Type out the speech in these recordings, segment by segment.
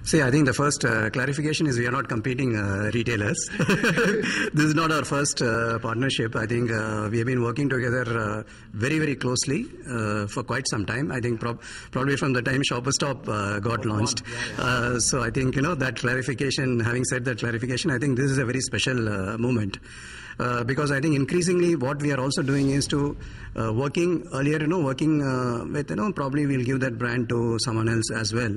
See, I think the first clarification is we are not competing retailers. This is not our first partnership. I think we have been working together very, very closely for quite some time. I think probably from the time Shopper Stop got launched. So I think, that clarification, having said that clarification, I think this is a very special moment. Because I think increasingly what we are also doing is to working with, probably we'll give that brand to someone else as well.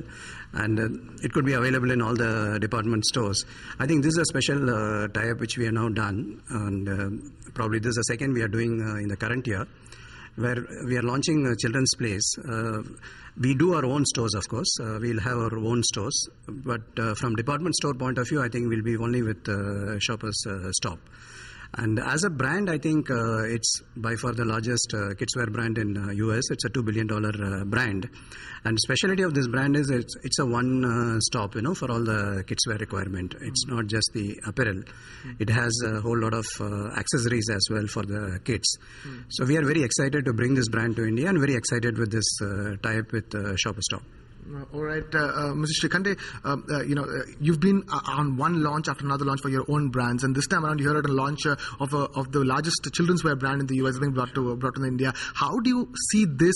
And it could be available in all the department stores. I think this is a special tie-up which we have now done. And probably this is the second we are doing in the current year, where we are launching Children's Place. We do our own stores, of course. We'll have our own stores. But from department store point of view, I think we'll be only with Shoppers Stop. And as a brand, I think it's by far the largest kidswear brand in US. It's a $2 billion brand. And specialty of this brand is it's a one stop, for all the kidswear requirement. It's not just the apparel. It has a whole lot of accessories as well for the kids. So we are very excited to bring this brand to India and very excited with this tie-up with Shopper Stop. All right, Mr. Shrikhande, you've been on one launch after another launch for your own brands, and this time around you're at a launch of the largest children's wear brand in the US being brought to India. How do you see this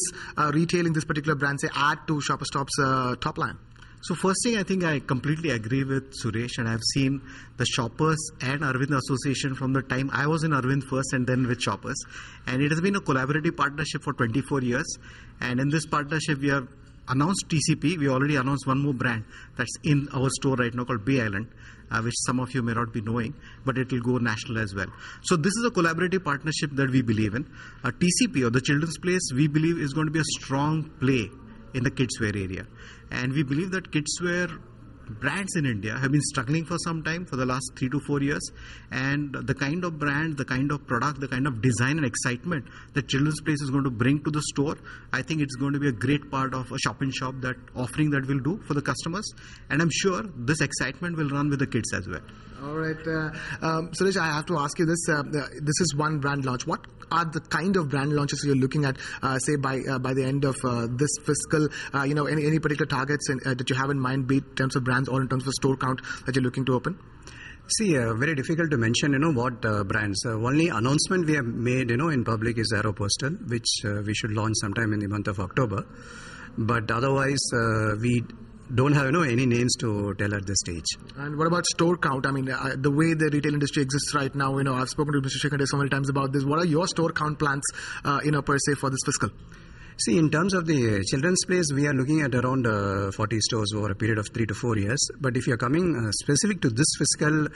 retailing this particular brand, say, add to Shopper Stop's top line? So first thing, I think I completely agree with Suresh, and I've seen the Shoppers and Arvind association from the time I was in Arvind first and then with Shoppers. And it has been a collaborative partnership for 24 years. And in this partnership, we have announced TCP. We already announced one more brand that's in our store right now called Bay Island, which some of you may not be knowing, but it will go national as well. So this is a collaborative partnership that we believe in. TCP, or the Children's Place, we believe is going to be a strong play in the kidswear area. And we believe that kidswear brands in India have been struggling for some time, for the last 3 to 4 years, and the kind of brand, the kind of product, the kind of design and excitement that Children's Place is going to bring to the store, I think it's going to be a great part of a shop-in-shop that offering that we'll do for the customers, and I'm sure this excitement will run with the kids as well. All right, Suresh, I have to ask you this. This is one brand launch. What are the kind of brand launches you're looking at, say, by the end of this fiscal? Any particular targets that you have in mind, be it in terms of brands or in terms of store count that you're looking to open? See, very difficult to mention, what brands. Only announcement we have made, in public is Aeropostal, which we should launch sometime in the month of October. But otherwise, we don't have any names to tell at this stage. And what about store count? I mean, the way the retail industry exists right now, I've spoken to Mr. Shrikhande so many times about this. What are your store count plans, per se for this fiscal? See, in terms of the Children's Place, we are looking at around 40 stores over a period of 3 to 4 years. But if you're coming specific to this fiscal,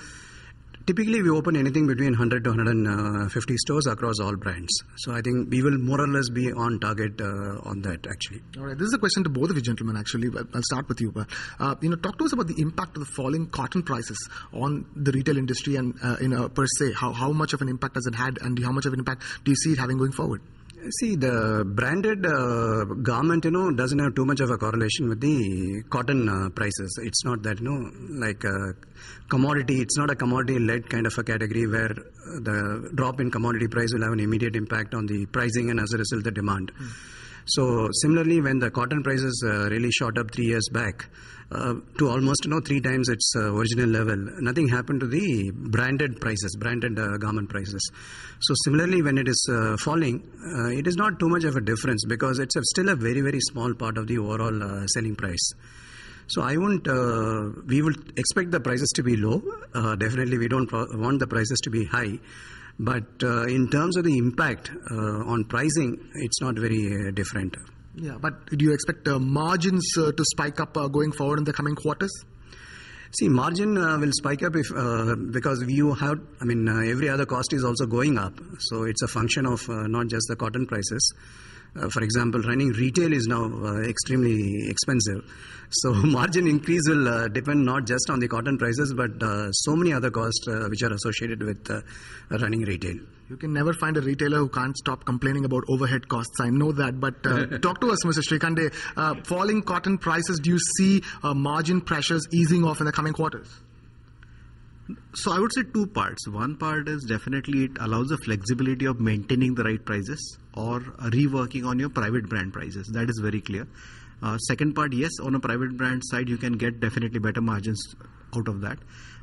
typically we open anything between 100 to 150 stores across all brands. So I think we will more or less be on target on that, actually. All right. This is a question to both of you gentlemen, actually. I'll start with you. Talk to us about the impact of the falling cotton prices on the retail industry and, per se. How much of an impact has it had, and how much of an impact do you see it having going forward? See, the branded garment, doesn't have too much of a correlation with the cotton prices. It's not that, like a commodity. It's not a commodity-led kind of a category where the drop in commodity price will have an immediate impact on the pricing and as a result the demand. So similarly, when the cotton prices really shot up 3 years back to almost 3 times its original level, nothing happened to the branded prices, branded garment prices. So similarly, when it is falling, it is not too much of a difference because it's still a very, very small part of the overall selling price. So we will expect the prices to be low. Definitely, we don't want the prices to be high. But in terms of the impact on pricing, it's not very different. Yeah, but do you expect margins to spike up going forward in the coming quarters? See, margin will spike up because every other cost is also going up. So it's a function of not just the cotton prices. For example, running retail is now extremely expensive. So margin increase will depend not just on the cotton prices, but so many other costs which are associated with running retail. You can never find a retailer who can't stop complaining about overhead costs. I know that. But talk to us, Mr. Shrikhande. Falling cotton prices, do you see margin pressures easing off in the coming quarters? So I would say 2 parts. One part is definitely it allows the flexibility of maintaining the right prices or reworking on your private brand prices. That is very clear. Second part, yes, on a private brand side, you can get definitely better margins out of that.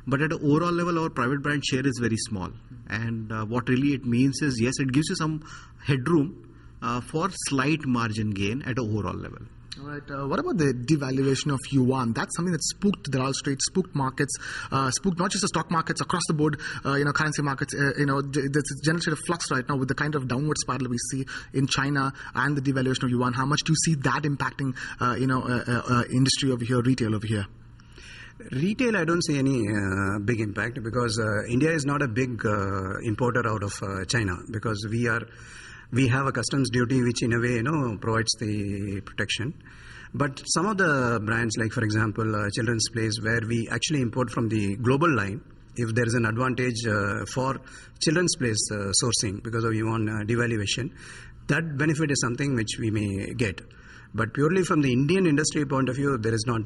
But at an overall level, our private brand share is very small. And what really it means is, yes, it gives you some headroom for slight margin gain at an overall level. All right. What about the devaluation of yuan? That's something that spooked the Wall Street, spooked markets, spooked not just the stock markets, across the board, currency markets. There's a general state of flux right now with the kind of downward spiral we see in China and the devaluation of yuan. How much do you see that impacting, industry over here, retail over here? Retail, I don't see any big impact because India is not a big importer out of China because we have a customs duty which in a way provides the protection. But some of the brands, like for example Children's Place, where we actually import from the global line, if there is an advantage for Children's Place sourcing because of yuan devaluation, that benefit is something which we may get. But purely from the Indian industry point of view, there is not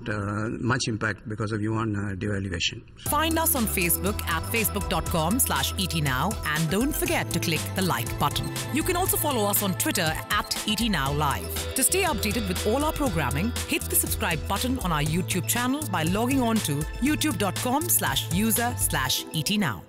much impact because of yuan devaluation. Find us on Facebook at facebook.com/ETNow and don't forget to click the like button. You can also follow us on Twitter at ETNowLive. To stay updated with all our programming, hit the subscribe button on our YouTube channel by logging on to youtube.com/user/ETNow.